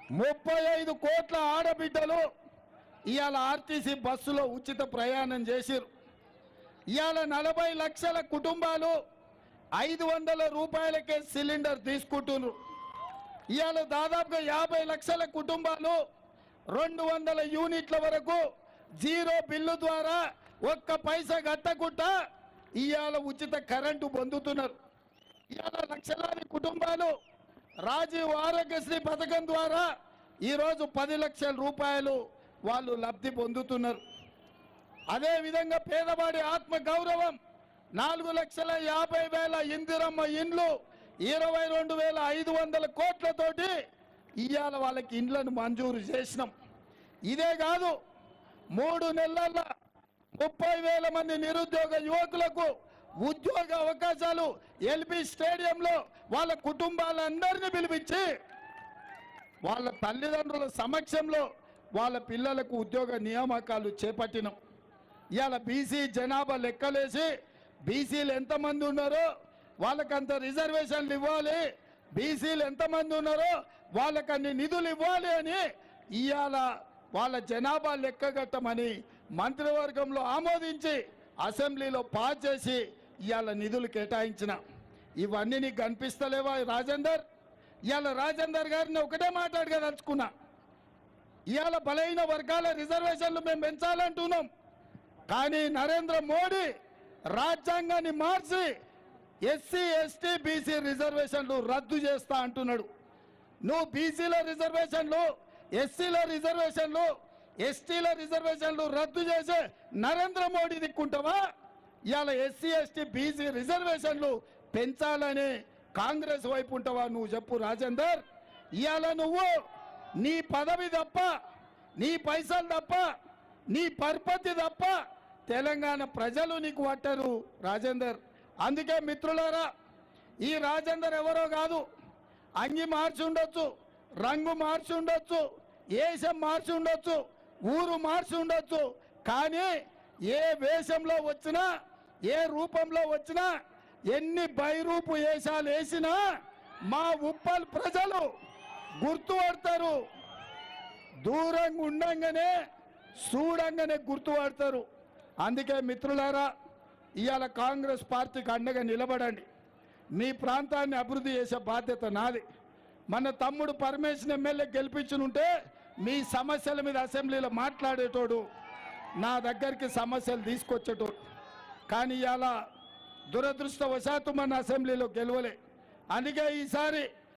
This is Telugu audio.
35 కోట్ల ఆడబిడ్డలు ఇవాళ ఆర్టీసీ బస్సులో ఉచిత ప్రయాణం చేసిరు. ఇవాళ 40 లక్షల కుటుంబాలు 500 రూపాయలకే సిలిండర్ తీసుకుంటున్నారు. ఇవాళ దాదాపుగా 50 లక్షల కుటుంబాలు 200 యూనిట్ల వరకు జీరో బిల్లు ద్వారా ఒక్క పైసా కట్టకుండా ఇవాళ ఉచిత కరెంటు పొందుతున్నారు. ఇవాళ లక్షలాది కుటుంబాలు రాజీవ్ ఆరోగ్యశ్రీ పథకం ద్వారా ఈరోజు 10 లక్షల రూపాయలు వాళ్ళు లబ్ధి పొందుతున్నారు. అదేవిధంగా పేదవాడి ఆత్మ గౌరవం 4,50,000 ఇందిరమ్మ ఇండ్లు 22,500 కోట్లతోటి ఇవాళ వాళ్ళకి ఇండ్లను మంజూరు చేసినాం. ఇదే కాదు 3 నెలల్లో 30,000 మంది నిరుద్యోగ యువకులకు ఉద్యోగ అవకాశాలు ఎల్బీ స్టేడియంలో వాళ్ళ కుటుంబాలందరినీ పిలిపించి వాళ్ళ తల్లిదండ్రుల సమక్షంలో వాళ్ళ పిల్లలకు ఉద్యోగ నియామకాలు చేపట్టినాం. ఇవాళ బీసీ జనాభా లెక్కలేసి బీసీలు ఎంతమంది ఉన్నారో వాళ్ళకంత రిజర్వేషన్లు ఇవ్వాలి, బీసీలు ఎంతమంది ఉన్నారో వాళ్ళకన్ని నిధులు ఇవ్వాలి అని ఇవాళ వాళ్ళ జనాభా లెక్కగట్టమని మంత్రివర్గంలో ఆమోదించి అసెంబ్లీలో పాస్ చేసి ఇవాళ నిధులు కేటాయించిన. ఇవన్నీ నీకు కనిపిస్తలేవా రాజేందర్? ఇవాళ రాజేందర్ గారిని ఒకటే మాట్లాడగదలుచుకున్నా. ఇవాళ బలైన వర్గాల రిజర్వేషన్లు మేము పెంచాలంటున్నాం, కానీ నరేంద్ర మోడీ రాజ్యాంగాన్ని మార్చి ఎస్సీ ఎస్టీ బీసీ రిజర్వేషన్లు రద్దు చేస్తా అంటున్నాడు. నువ్వు బీసీల రిజర్వేషన్లు, ఎస్సీల రిజర్వేషన్లు, ఎస్టీల రిజర్వేషన్లు రద్దు చేసే నరేంద్ర మోడీ దిక్కుంటావా? ఇవాళ ఎస్సీ ఎస్టీ బీసీ రిజర్వేషన్లు పెంచాలని కాంగ్రెస్ వైపు ఉంటావా? నువ్వు చెప్పు రాజేందర్. ఇవాళ నువ్వు నీ పదవి తప్ప, నీ పైసలు తప్ప, నీ పరపతి తప్ప తెలంగాణ ప్రజలు నీకు పట్టరు రాజేందర్. అందుకే మిత్రులారా, ఈ రాజేందర్ ఎవరో కాదు. అంగి మార్చి ఉండొచ్చు, రంగు మార్చి ఉండొచ్చు, వేషం మార్చి ఉండొచ్చు, ఊరు మార్చి ఉండొచ్చు, కానీ ఏ వేషంలో వచ్చినా, ఏ రూపంలో వచ్చినా, ఎన్ని బైరూపు వేషాలు వేసినా మా ఉప్పల్ ప్రజలు గుర్తుపడతారు. దూరంగా ఉండంగానే చూడంగానే గుర్తుపడతారు. అందుకే మిత్రులారా, ఇవాళ కాంగ్రెస్ పార్టీకి అండగా నిలబడండి. మీ ప్రాంతాన్ని అభివృద్ధి చేసే బాధ్యత నాది. మన తమ్ముడు పరమేశ్వర్ ఎమ్మెల్యే గెలిపించుంటే మీ సమస్యల మీద అసెంబ్లీలో మాట్లాడేటోడు, నా దగ్గరికి సమస్యలు తీసుకొచ్చేటోడు. కానీ ఇవాళ దురదృష్టవశాత్తు మన అసెంబ్లీలో గెలవలే. అందుకే ఈసారి